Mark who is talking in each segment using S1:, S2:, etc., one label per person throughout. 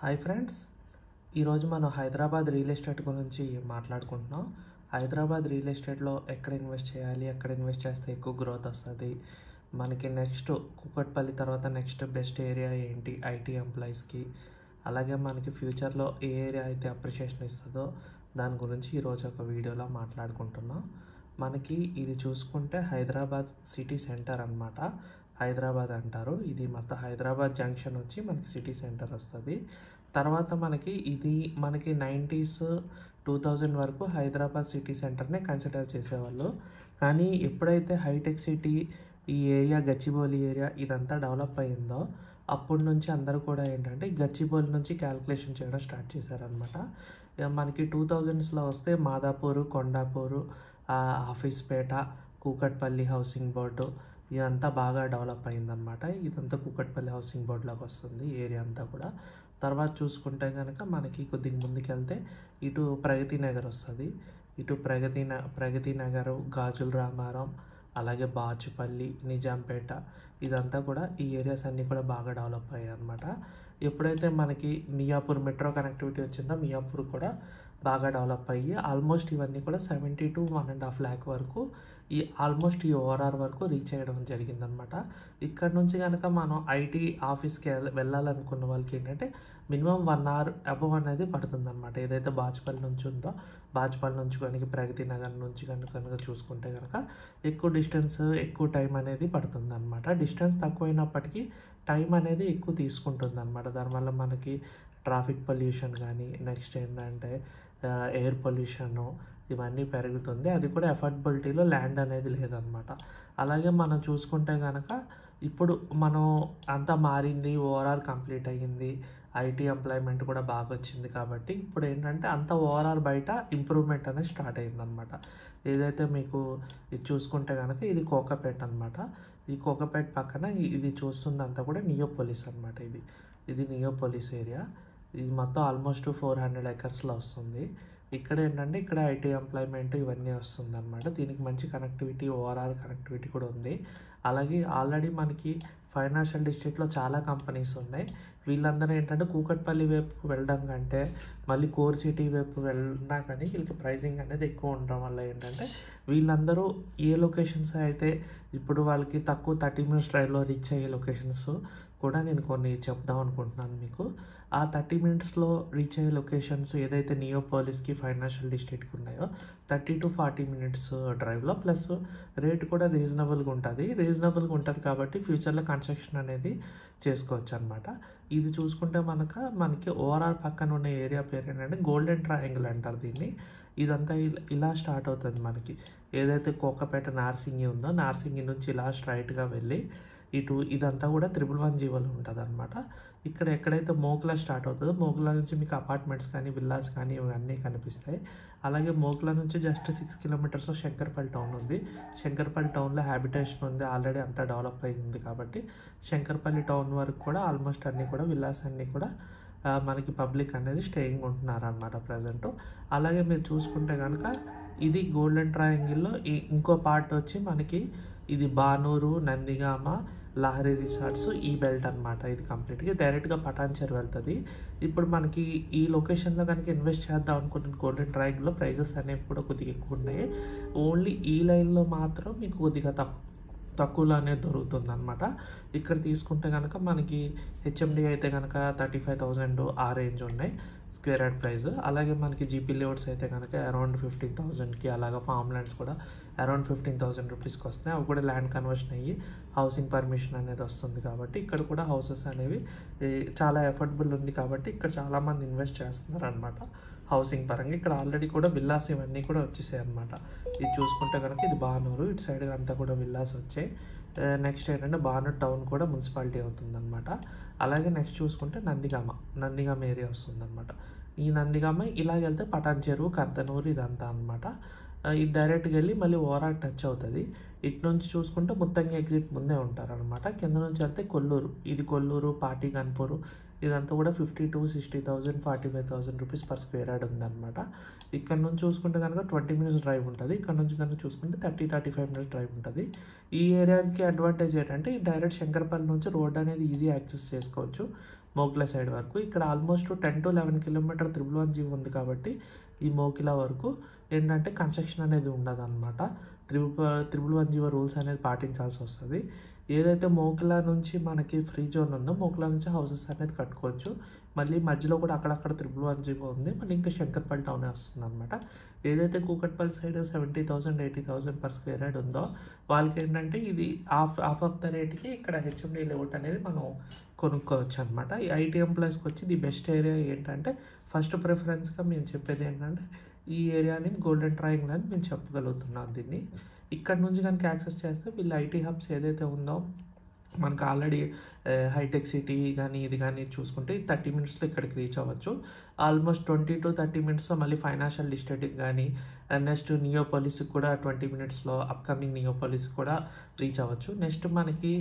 S1: Hi friends, ఈరోజు మనం Hyderabad real estate గురించి మాట్లాడుకుంటున్నాం. హైదరాబాద్ రియల్ ఎస్టేట్లో ఎక్కడ ఇన్వెస్ట్ చేయాలి, ఎక్కడ ఇన్వెస్ట్ చేస్తే ఎక్కువ గ్రోత్ వస్తుంది, మనకి నెక్స్ట్ కూకట్పల్లి తర్వాత నెక్స్ట్ బెస్ట్ ఏరియా ఏంటి ఐటీ ఎంప్లాయీస్కి, అలాగే మనకి ఫ్యూచర్లో ఏ ఏరియా అయితే అప్రిషియేషన్ ఇస్తుందో దాని గురించి ఈరోజు ఒక వీడియోలో మాట్లాడుకుంటున్నాం. మనకి ఇది చూసుకుంటే హైదరాబాద్ సిటీ సెంటర్ అన్నమాట. హైదరాబాద్ అంటారు. ఇది మొత్తం హైదరాబాద్ జంక్షన్ వచ్చి మనకి సిటీ సెంటర్ వస్తుంది. తర్వాత మనకి 90s 2000 వరకు హైదరాబాద్ సిటీ సెంటర్నే కన్సిడర్ చేసేవాళ్ళు. కానీ ఎప్పుడైతే హైటెక్ సిటీ ఈ ఏరియా గచ్చిబౌలి ఏరియా ఇదంతా డెవలప్ అయ్యిందో అప్పటి నుంచి అందరూ కూడా ఏంటంటే గచ్చిబౌలి నుంచి క్యాల్కులేషన్ చేయడం స్టార్ట్ చేశారనమాట. మనకి 2000స్లో వస్తే మాదాపూరు, కొండాపూరు, ఆఫీస్పేట, కూకట్పల్లి హౌసింగ్ బోర్డు ఇదంతా బాగా డెవలప్ అయిందనమాట. ఇదంతా కూకట్పల్లి హౌసింగ్ బోర్డులోకి వస్తుంది ఏరియా అంతా కూడా. తర్వాత చూసుకుంటే కనుక మనకి కొద్దిగా ముందుకెళ్తే ఇటు ప్రగతి నగర్ వస్తుంది. ఇటు ప్రగతి నగరు, గాజుల రామారం, అలాగే బాచుపల్లి, నిజాంపేట ఇదంతా కూడా ఈ ఏరియాస్ అన్నీ కూడా బాగా డెవలప్ అయ్యాయి అనమాట. ఎప్పుడైతే మనకి మియాపూర్ మెట్రో కనెక్టివిటీ వచ్చిందో మియాపూర్ కూడా బాగా డెవలప్ అయ్యి ఆల్మోస్ట్ ఇవన్నీ కూడా 70 to 1.5 lakh వరకు ఆల్మోస్ట్ ఈ ఓఆర్ఆర్ వరకు రీచ్ అయ్యడం జరిగిందనమాట. ఇక్కడ నుంచి కనుక మనం ఐటీ ఆఫీస్కి వెళ్ళాలనుకున్న వాళ్ళకి ఏంటంటే మినిమం 1 hour అబవ్ అనేది పడుతుందన్నమాట. ఏదైతే బాచుపల్లి నుంచి ఉందో బాచుపల్లి నుంచి కనుక ప్రగతి నగర్ నుంచి కనుక చూసుకుంటే కనుక ఎక్కువ డిస్టెన్స్ ఎక్కువ టైం అనేది పడుతుందన్నమాట. డిస్టెన్స్ తక్కువైనప్పటికీ టైం అనేది ఎక్కువ తీసుకుంటుంది అనమాట. దానివల్ల మనకి ట్రాఫిక్ పొల్యూషన్ కానీ నెక్స్ట్ ఏంటంటే ఎయిర్ పొల్యూషను ఇవన్నీ పెరుగుతుంది. అది కూడా అఫోర్డబిలిటీలో ల్యాండ్ అనేది లేదనమాట. అలాగే మనం చూసుకుంటే కనుక ఇప్పుడు మనం అంతా మారింది, ఓఆర్ఆర్ కంప్లీట్ అయ్యింది, ఐటీ ఎంప్లాయ్మెంట్ కూడా బాగా వచ్చింది. కాబట్టి ఇప్పుడు ఏంటంటే అంత ఓఆర్ఆర్ బయట ఇంప్రూవ్మెంట్ అనేది స్టార్ట్ అయ్యిందనమాట. ఏదైతే మీకు ఇది చూసుకుంటే కనుక ఇది కోకాపేట అనమాట. ఈ కోకాపేట పక్కన ఇది చూస్తుందంతా కూడా నియోపోలిస్ అనమాట. ఇది నియోపోలిస్ ఏరియా. ఇది మొత్తం ఆల్మోస్ట్ 400 acresలో వస్తుంది. ఇక్కడ ఏంటంటే ఇక్కడ ఐటీ ఎంప్లాయ్మెంట్ ఇవన్నీ వస్తుంది అనమాట. దీనికి మంచి కనెక్టివిటీ, ఓఆర్ఆర్ కనెక్టివిటీ కూడా ఉంది. అలాగే ఆల్రెడీ మనకి ఫైనాన్షియల్ డిస్ట్రిక్ట్లో చాలా కంపెనీస్ ఉన్నాయి. వీళ్ళందరూ ఏంటంటే కూకట్పల్లి వైపు వెళ్ళడం కంటే మళ్ళీ కోర్ సిటీ వైపు వెళ్ళినా కానీ వీళ్ళకి ప్రైజింగ్ అనేది ఎక్కువ ఉండడం వల్ల ఏంటంటే వీళ్ళందరూ ఏ లొకేషన్స్ అయితే ఇప్పుడు వాళ్ళకి తక్కువ 30 minutes డ్రైవ్లో రీచ్ అయ్యే లొకేషన్స్ కూడా నేను కొన్ని చెప్దాం అనుకుంటున్నాను మీకు. ఆ 30 minutesలో రీచ్ అయ్యే లొకేషన్స్ ఏదైతే నియోపోలిస్కి ఫైనాన్షియల్ డిస్ట్రిక్ట్కి ఉన్నాయో 30 to 40 minutes డ్రైవ్లో, ప్లస్ రేట్ కూడా రీజనబుల్గా ఉంటుంది కాబట్టి ఫ్యూచర్లో కన్స్ట్రక్షన్ అనేది చేసుకోవచ్చు అనమాట. ఇది చూసుకుంటే మనకి ఓఆర్ఆర్ పక్కన ఉన్న ఏరియా పేరు ఏంటంటే గోల్డెన్ ట్రయాంగిల్ అంటారు దీన్ని. ఇదంతా ఇలా స్టార్ట్ అవుతుంది మనకి. ఏదైతే కోకపేట నార్సింగి ఉందో నార్సింగి నుంచి ఇలా స్ట్రైట్గా వెళ్ళి ఇదంతా కూడా 111 జీవోలో ఉంటుంది అనమాట. ఎక్కడైతే మోకులా స్టార్ట్ అవుతుందో మోకులా నుంచి మీకు అపార్ట్మెంట్స్ కానీ విల్లాస్ కానీ ఇవన్నీ కనిపిస్తాయి. అలాగే మోకులా నుంచి జస్ట్ 6 kilometers శంకర్పల్లి టౌన్ ఉంది. శంకర్పల్లి టౌన్లో హ్యాబిటేషన్ ఉంది, ఆల్రెడీ అంతా డెవలప్ అయింది. కాబట్టి శంకర్పల్లి టౌన్ వరకు కూడా ఆల్మోస్ట్ అన్నీ కూడా విల్లాస్ అన్నీ కూడా మనకి పబ్లిక్ అనేది స్టేయింగ్ ఉంటున్నారు అనమాట ప్రజెంట్. అలాగే మీరు చూసుకుంటే కనుక ఇది గోల్డెన్ ట్రయాంగిల్లో ఇంకో పార్ట్ వచ్చి మనకి ఇది బానూరు, నందిగామ, లహరి రిసార్ట్స్ ఈ బెల్ట్ అనమాట. ఇది కంప్లీట్గా డైరెక్ట్గా పటాన్చెరు వెళ్తుంది. ఇప్పుడు మనకి ఈ లొకేషన్లో కనుక ఇన్వెస్ట్ చేద్దాం అనుకుంటున్న గోల్డెన్ ట్రయాంగిల్లో ప్రైజెస్ అనేవి కూడా కొద్దిగా ఎక్కువ ఉన్నాయి. ఓన్లీ ఈ లైన్లో మాత్రం మీకు కొద్దిగా తక్కువలో అనేది దొరుకుతుంది అనమాట. ఇక్కడ తీసుకుంటే కనుక మనకి హెచ్ఎండి అయితే కనుక 35,000 ఆ రేంజ్ ఉన్నాయి స్క్వేర్ యార్డ్ ప్రైస్. అలాగే మనకి జీపీ లేఅవుట్స్ అయితే కనుక అరౌండ్ 15,000కి, అలాగే ఫామ్ ల్యాండ్స్ కూడా అరౌండ్ 15,000 రూపీస్కి వస్తున్నాయి. అవి కూడా ల్యాండ్ కన్వర్షన్ అయ్యి హౌసింగ్ పర్మిషన్ అనేది వస్తుంది. కాబట్టి ఇక్కడ కూడా హౌసెస్ అనేవి చాలా ఎఫోర్డబుల్ ఉంది. కాబట్టి ఇక్కడ చాలామంది ఇన్వెస్ట్ చేస్తున్నారు అనమాట హౌసింగ్ పరంగా. ఇక్కడ ఆల్రెడీ కూడా విల్లాస్ ఇవన్నీ కూడా వచ్చేసాయి అనమాట. ఇది చూసుకుంటే కనుక ఇది బానూరు, ఇటు సైడ్ అంతా కూడా విల్లాస్ వచ్చాయి. నెక్స్ట్ ఏంటంటే బానూరు టౌన్ కూడా మున్సిపాలిటీ అవుతుందన్నమాట. అలాగే నెక్స్ట్ చూసుకుంటే నందిగామ ఏరియా వస్తుందన్నమాట. ఈ నందిగామ ఇలాగెళ్తే పటాన్చెరు, కర్దనూరు ఇదంతా అనమాట. ఇది డైరెక్ట్గా వెళ్ళి మళ్ళీ ఓరాకి టచ్ అవుతుంది. ఇటు నుంచి చూసుకుంటే ముత్తంగి ఎగ్జిట్ ముందే ఉంటారనమాట. కింద నుంచి వెళ్తే కొల్లూరు, ఇది కొల్లూరు, పాటి గన్పూరు, ఇదంతా కూడా 52,60,000 45,000 రూపీస్ పర్ స్క్వేర్ యార్డ్ ఉందన్నమాట. ఇక్కడ నుంచి చూసుకుంటే కనుక 20 మినిట్స్ డ్రైవ్ ఉంటుంది. ఇక్కడ నుంచి కనుక చూసుకుంటే 30-35 మినిట్స్ డ్రైవ్ ఉంటుంది. ఈ ఏరియాకి అడ్వాంటేజ్ ఏంటంటే డైరెక్ట్ శంకరపల్లి నుంచి రోడ్ అనేది ఈజీ యాక్సెస్ చేసుకోవచ్చు మోకిలా సైడ్ వరకు. ఇక్కడ ఆల్మోస్ట్ 10-11 కిలోమీటర్ 111G ఉంది కాబట్టి ఈ మోకిలా వరకు ఏంటంటే కన్స్ట్రక్షన్ అనేది ఉండదు అనమాట. 111G రూల్స్ అనేది పాటించాల్సి వస్తుంది. ఏదైతే మోకిలా నుంచి మనకి ఫ్రీ జోన్ ఉందో మోకిలా నుంచి హౌసెస్ అనేది కట్టుకోవచ్చు. మళ్ళీ మధ్యలో కూడా అక్కడక్కడ 111G ఉంది. మళ్ళీ ఇంకా శంకర్పల్లి టౌనే వస్తుంది అనమాట. ఏదైతే Kukatpally side 70,000-80,000 per square yard ఉందో వాళ్ళకి ఏంటంటే ఇది హాఫ్ ఆఫ్ ద రేట్కి ఇక్కడ హెచ్ఎండి లేఅవుట్ అనేది మనం కొనుక్కోవచ్చు అనమాట. ఈ ఐటీ ఎంప్లాయీస్కి వచ్చి ది బెస్ట్ ఏరియా ఏంటంటే ఫస్ట్ ప్రిఫరెన్స్గా మేము చెప్పేది ఏంటంటే ఈ ఏరియాని గోల్డెన్ ట్రయాంగిల్ అని మేము చెప్పగలుగుతున్నాం దీన్ని. ఇక్కడ నుంచి కనుక యాక్సెస్ చేస్తే వీళ్ళు ఐటీ హబ్స్ ఏదైతే ఉందో మనకు ఆల్రెడీ హైటెక్ సిటీ కానీ ఇది కానీ చూసుకుంటే 30 మినిట్స్లో ఇక్కడికి రీచ్ అవ్వచ్చు. ఆల్మోస్ట్ 20-30 మినిట్స్లో మళ్ళీ ఫైనాన్షియల్ డిస్ట్రిక్ట్కి కానీ నెక్స్ట్ నియోపోలిస్కి కూడా 20 మినిట్స్లో అప్కమింగ్ నియోపోలిస్ కూడా రీచ్ అవ్వచ్చు. నెక్స్ట్ మనకి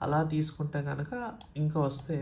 S1: అలా తీసుకుంటే కనుక ఇంకా వస్తే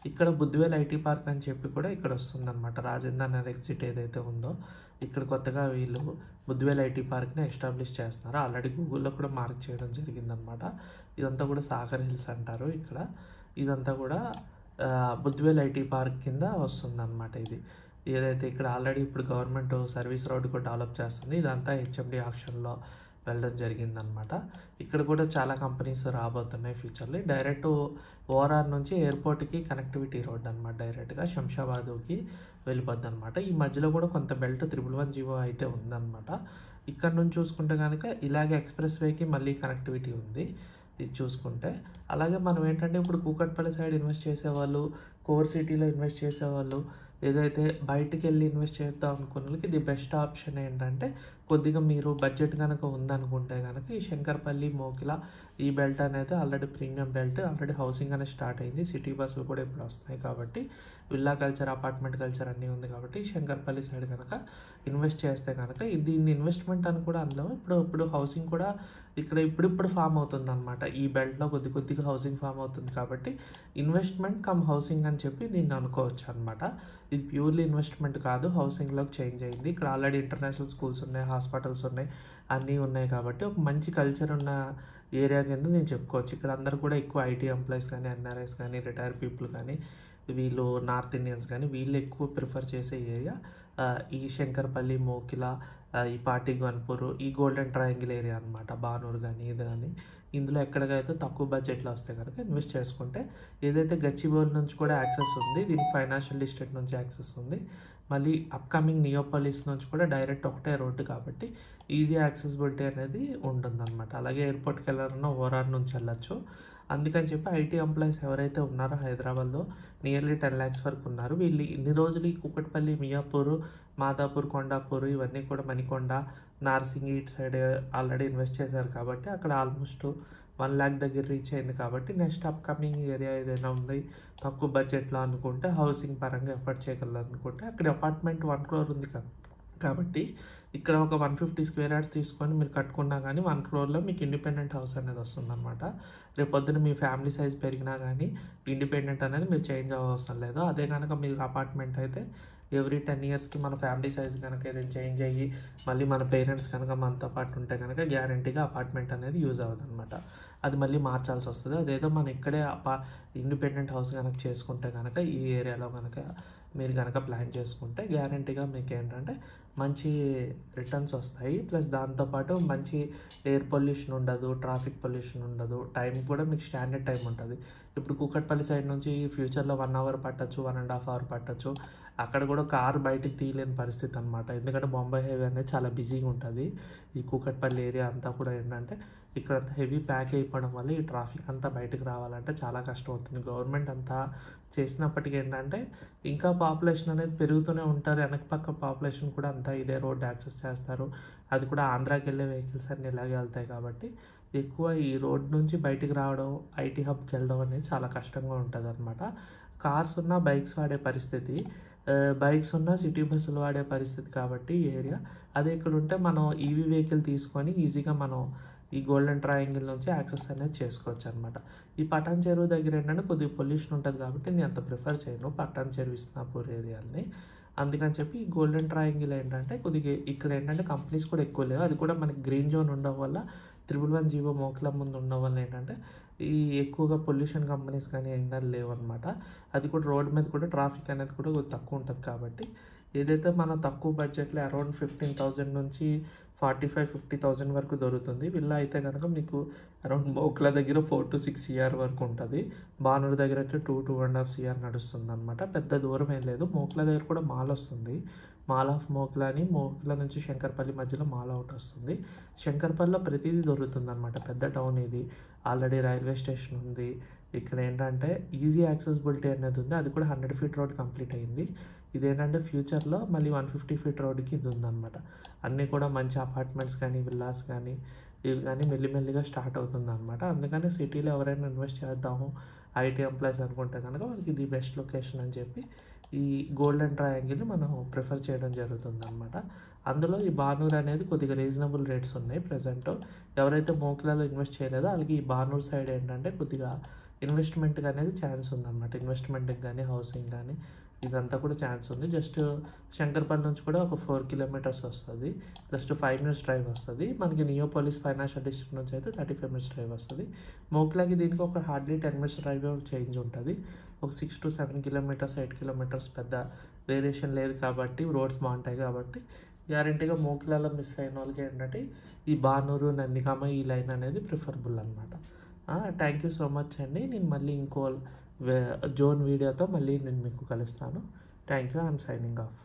S1: ఇక్కడ బుద్ధివేల్ ఐటీ పార్క్ అని చెప్పి కూడా ఇక్కడ వస్తుందన్నమాట. రాజేంద్ర నగర్ ఎగ్జిట్ ఏదైతే ఉందో ఇక్కడ కొత్తగా వీళ్ళు బుద్ధివేల్ ఐటీ పార్క్ని ఎస్టాబ్లిష్ చేస్తున్నారు. ఆల్రెడీ గూగుల్లో కూడా మార్క్ చేయడం జరిగిందనమాట. ఇదంతా కూడా సాగర్ హిల్స్ అంటారు. ఇక్కడ ఇదంతా కూడా బుద్ధివేల్ ఐటీ పార్క్ కింద వస్తుందన్నమాట. ఇది ఏదైతే ఇక్కడ ఆల్రెడీ ఇప్పుడు గవర్నమెంట్ సర్వీస్ రోడ్ కూడా డెవలప్ చేస్తుంది. ఇదంతా హెచ్ఎండి ఆక్షన్లో వెళ్ళడం జరిగిందనమాట. ఇక్కడ కూడా చాలా కంపెనీస్ రాబోతున్నాయి ఫ్యూచర్లో. డైరెక్ట్ ఓఆర్ఆర్ నుంచి ఎయిర్పోర్ట్కి కనెక్టివిటీ రోడ్ అనమాట. డైరెక్ట్గా శంషాబాద్కి వెళ్ళిపోద్ది అనమాట. ఈ మధ్యలో కూడా కొంత బెల్ట్ 111G అయితే ఉందన్నమాట. ఇక్కడ నుంచి చూసుకుంటే కనుక ఇలాగే ఎక్స్ప్రెస్ వేకి మళ్ళీ కనెక్టివిటీ ఉంది ఇది చూసుకుంటే. అలాగే మనం ఏంటంటే ఇప్పుడు కూకట్పల్లి సైడ్ ఇన్వెస్ట్ చేసేవాళ్ళు, కోర్ సిటీలో ఇన్వెస్ట్ చేసేవాళ్ళు, ఏదైతే బయటికి వెళ్ళి ఇన్వెస్ట్ చేద్దాం అనుకున్న వాళ్ళకి ది బెస్ట్ ఆప్షన్ ఏంటంటే కొద్దిగా మీరు బడ్జెట్ కనుక ఉందనుకుంటే కనుక ఈ శంకర్పల్లి మోకిలా ఈ బెల్ట్ అనేది already premium belt, already housing అనేది స్టార్ట్ అయింది. సిటీ బస్సులు కూడా ఇప్పుడు వస్తున్నాయి కాబట్టి విల్లా కల్చర్, అపార్ట్మెంట్ కల్చర్ అన్నీ ఉంది కాబట్టి శంకర్పల్లి సైడ్ కనుక ఇన్వెస్ట్ చేస్తే కనుక దీన్ని ఇన్వెస్ట్మెంట్ అని కూడా అనలేము. ఇప్పుడు హౌసింగ్ కూడా ఇక్కడ ఇప్పుడిప్పుడు ఫామ్ అవుతుంది అనమాట. ఈ బెల్ట్లో కొద్దిగా హౌసింగ్ ఫామ్ అవుతుంది కాబట్టి ఇన్వెస్ట్మెంట్ కమ్ హౌసింగ్ అని చెప్పి దీన్ని అనుకోవచ్చు అనమాట. ఇది ప్యూర్లీ ఇన్వెస్ట్మెంట్ కాదు, హౌసింగ్లోకి చేంజ్ అయింది. ఇక్కడ ఆల్రెడీ ఇంటర్నేషనల్ స్కూల్స్ ఉన్నాయి, హాస్పిటల్స్ ఉన్నాయి, అన్నీ ఉన్నాయి కాబట్టి ఒక మంచి కల్చర్ ఉన్న ఏరియా కింద నేను చెప్పుకోవచ్చు. ఇక్కడ అందరూ కూడా ఎక్కువ ఐటీ ఎంప్లాయీస్ కానీ, ఎన్ఆర్ఐస్ కానీ, రిటైర్ పీపుల్ కానీ, వీళ్ళు నార్త్ ఇండియన్స్ కానీ వీళ్ళు ఎక్కువ ప్రిఫర్ చేసే ఏరియా ఈ శంకర్పల్లి, మోకిలా, ఈ పాటి గన్పూర్, ఈ గోల్డెన్ ట్రయాంగిల్ ఏరియా అనమాట. బానూరు కానీ ఇది కానీ ఇందులో ఎక్కడికైతే తక్కువ బడ్జెట్లో వస్తే కనుక ఇన్వెస్ట్ చేసుకుంటే ఏదైతే గచ్చిబౌలి నుంచి కూడా యాక్సెస్ ఉంది, దీనికి ఫైనాన్షియల్ డిస్ట్రిక్ట్ నుంచి యాక్సెస్ ఉంది, మళ్ళీ అప్కమింగ్ నియోపోలిస్ నుంచి కూడా డైరెక్ట్ ఒకటే రోడ్డు కాబట్టి ఈజీ యాక్సెసిబిలిటీ అనేది ఉంటుందన్నమాట. అలాగే ఎయిర్పోర్ట్కి వెళ్ళాలన్నా ఓఆర్ఆర్ నుంచి వెళ్ళచ్చు. అందుకని చెప్పి ఐటీ ఎంప్లాయీస్ ఎవరైతే ఉన్నారో హైదరాబాద్లో నియర్లీ 10 lakhs వరకు ఉన్నారు. వీళ్ళు ఇన్ని రోజులు ఈ కూకట్పల్లి, మియాపూర్, మాదాపూర్, కొండాపూర్ ఇవన్నీ కూడా మణికొండ, నార్సింగి ఇటు సైడ్ ఆల్రెడీ ఇన్వెస్ట్ చేశారు కాబట్టి అక్కడ ఆల్మోస్ట్ 1 lakh దగ్గర రీచ్ అయింది కాబట్టి నెక్స్ట్ అప్కమింగ్ ఏరియా ఏదైనా ఉంది తక్కువ బడ్జెట్లో అనుకుంటే హౌసింగ్ పరంగా ఎఫర్ట్ చేయగలరు అనుకుంటే అక్కడ అపార్ట్మెంట్ 1 crore ఉంది కాబట్టి ఇక్కడ ఒక 150 square yards తీసుకొని మీరు కట్టుకున్నా కానీ 1 crore మీకు ఇండిపెండెంట్ హౌస్ అనేది వస్తుందన్నమాట. రేపు పొద్దున మీ ఫ్యామిలీ సైజ్ పెరిగినా కానీ ఇండిపెండెంట్ అనేది మీరు చేంజ్ అవ్వవసరం లేదు. అదే కనుక మీకు అపార్ట్మెంట్ అయితే ఎవ్రీ 10 yearsకి మన ఫ్యామిలీ సైజ్ కనుక ఏదైనా చేంజ్ అయ్యి మళ్ళీ మన పేరెంట్స్ కనుక మనతో పాటు ఉంటే కనుక గ్యారంటీగా అపార్ట్మెంట్ అనేది యూజ్ అవ్వదు అనమాట. అది మళ్ళీ మార్చాల్సి వస్తుంది. అదేదో మనం ఇక్కడే ఇండిపెండెంట్ హౌస్ కనుక చేసుకుంటే కనుక ఈ ఏరియాలో కనుక మీరు కనుక ప్లాన్ చేసుకుంటే గ్యారంటీగా మీకు ఏంటంటే మంచి రిటర్న్స్ వస్తాయి. ప్లస్ దాంతోపాటు మంచి ఎయిర్ పొల్యూషన్ ఉండదు, ట్రాఫిక్ పొల్యూషన్ ఉండదు, టైం కూడా మీకు స్టాండర్డ్ టైం ఉంటుంది. ఇప్పుడు కూకట్పల్లి సైడ్ నుంచి ఫ్యూచర్లో 1 hour పట్టచ్చు, 1.5 hour పట్టచ్చు. అక్కడ కూడా కారు బయటికి తీయలేని పరిస్థితి అనమాట. ఎందుకంటే బొంబాయి హైవే అనేది చాలా బిజీగా ఉంటుంది. ఈ కూకట్పల్లి ఏరియా అంతా కూడా ఏంటంటే ఇక్కడ హెవీ ప్యాక్ అయిపోవడం వల్ల ఈ ట్రాఫిక్ అంతా బయటకు రావాలంటే చాలా కష్టం అవుతుంది. గవర్నమెంట్ అంతా చేసినప్పటికీ ఏంటంటే ఇంకా పాపులేషన్ అనేది పెరుగుతూనే ఉంటారు. వెనక పక్క పాపులేషన్ కూడా అంతా ఇదే రోడ్ యాక్సెస్ చేస్తారు. అది కూడా ఆంధ్రాకి వెళ్ళే వెహికల్స్ అన్నీ ఇలాగే వెళ్తాయి కాబట్టి ఎక్కువ ఈ రోడ్ నుంచి బయటికి రావడం, ఐటీ హబ్కి వెళ్ళడం అనేది చాలా కష్టంగా ఉంటుంది అనమాట. కార్స్ ఉన్న బైక్స్ వాడే పరిస్థితి బైక్స్ ఉన్న సిటీ బస్సులు వాడే పరిస్థితి కాబట్టి ఈ ఏరియా. అదే ఇక్కడ ఉంటే మనం ఈవీ వెహికల్ తీసుకొని ఈజీగా మనం ఈ గోల్డెన్ ట్రయాంగిల్ నుంచి యాక్సెస్ అనేది చేసుకోవచ్చు అనమాట. ఈ పటాన్ చెరువు దగ్గర ఏంటంటే కొద్దిగా పొల్యూషన్ ఉంటుంది కాబట్టి నేను అంత ప్రిఫర్ చేయను పటాన్ చెరువు ఇస్నాపూర్ ఏరియాని. అందుకని చెప్పి ఈ గోల్డెన్ ట్రయాంగిల్ ఏంటంటే కొద్దిగా ఇక్కడ ఏంటంటే కంపెనీస్ కూడా ఎక్కువ లేవు. అది కూడా మనకి గ్రీన్ జోన్ ఉండడం వల్ల 111 జీవో మోక్లా ముందు ఉండడం వల్ల ఏంటంటే ఈ ఎక్కువగా పొల్యూషన్ కంపెనీస్ కానీ ఏంటంటే లేవు అనమాట. అది కూడా రోడ్ మీద కూడా ట్రాఫిక్ అనేది కూడా కొద్దిగా తక్కువ ఉంటుంది కాబట్టి ఏదైతే మన తక్కువ బడ్జెట్లో అరౌండ్ 15,000 నుంచి 45,000-50,000 వరకు దొరుకుతుంది. విల్లా అయితే కనుక మీకు అరౌండ్ మోక్లా దగ్గర 4 to 6 CR వరకు ఉంటుంది. బానూరు దగ్గర అయితే 2-2.5 CR నడుస్తుంది అనమాట. పెద్ద దూరం ఏం లేదు. మోక్లా దగ్గర కూడా మాల్ వస్తుంది. మాల్ ఆఫ్ మోక్లా అని మోక్లా నుంచి శంకర్పల్లి మధ్యలో మాల్ అవుట్ వస్తుంది. శంకర్పల్లిలో ప్రతిదీ దొరుకుతుంది అనమాట. పెద్ద టౌన్ ఇది. ఆల్రెడీ రైల్వే స్టేషన్ ఉంది. ఇక్కడ ఏంటంటే ఈజీ యాక్సెసిబిలిటీ అనేది ఉంది. అది కూడా 100 feet రోడ్ కంప్లీట్ అయింది. ఇదేంటంటే ఫ్యూచర్లో మళ్ళీ 150 feet రోడ్కి ఇది ఉందన్నమాట. అన్నీ కూడా మంచి అపార్ట్మెంట్స్ కానీ విల్లాస్ కానీ ఇవి కానీ మెల్లిమెల్లిగా స్టార్ట్ అవుతుంది అనమాట. అందుకని సిటీలో ఎవరైనా ఇన్వెస్ట్ చేద్దాము ఐటీ ఎంప్లాయీస్ అనుకుంటే కనుక వాళ్ళకి ఇది బెస్ట్ లొకేషన్ అని చెప్పి ఈ గోల్డెన్ ట్రయాంగిల్ని మనం ప్రిఫర్ చేయడం జరుగుతుంది అనమాట. అందులో ఈ బానూర్ అనేది కొద్దిగా రీజనబుల్ రేట్స్ ఉన్నాయి ప్రజెంట్. ఎవరైతే మోక్లాలో ఇన్వెస్ట్ చేయలేదో వాళ్ళకి ఈ బానూర్ సైడ్ ఏంటంటే కొద్దిగా ఇన్వెస్ట్మెంట్కి అనేది ఛాన్స్ ఉందన్నమాట. ఇన్వెస్ట్మెంట్కి కానీ హౌసింగ్ కానీ ఇదంతా కూడా ఛాన్స్ ఉంది. జస్ట్ శంకర్పల్లి నుంచి కూడా ఒక 4 kilometers వస్తుంది. జస్ట్ 5 minutes డ్రైవ్ వస్తుంది. మనకి నియోపోలిస్ ఫైనాన్షియల్ డిస్ట్రిక్ట్ నుంచి అయితే 35 minutes డ్రైవ్ వస్తుంది. మోక్లాకి దీనికి ఒక హార్డ్లీ 10 minutes డ్రైవ్ చేంజ్ ఉంటుంది. ఒక 6 to 7 kilometers 8 kilometers పెద్ద వేరియేషన్ లేదు కాబట్టి రోడ్స్ బాగుంటాయి కాబట్టి గ్యారంటీగా మోక్లాలో మిస్ అయిన వాళ్ళకి ఏంటంటే ఈ బానూరు నందిగామ ఈ లైన్ అనేది ప్రిఫరబుల్ అనమాట. థ్యాంక్ యూ సో మచ్ అండి. నేను మళ్ళీ ఇంకో జోన్ వీడియోతో మళ్ళీ నేను మీకు కలుస్తాను. Thank you. I'm signing off.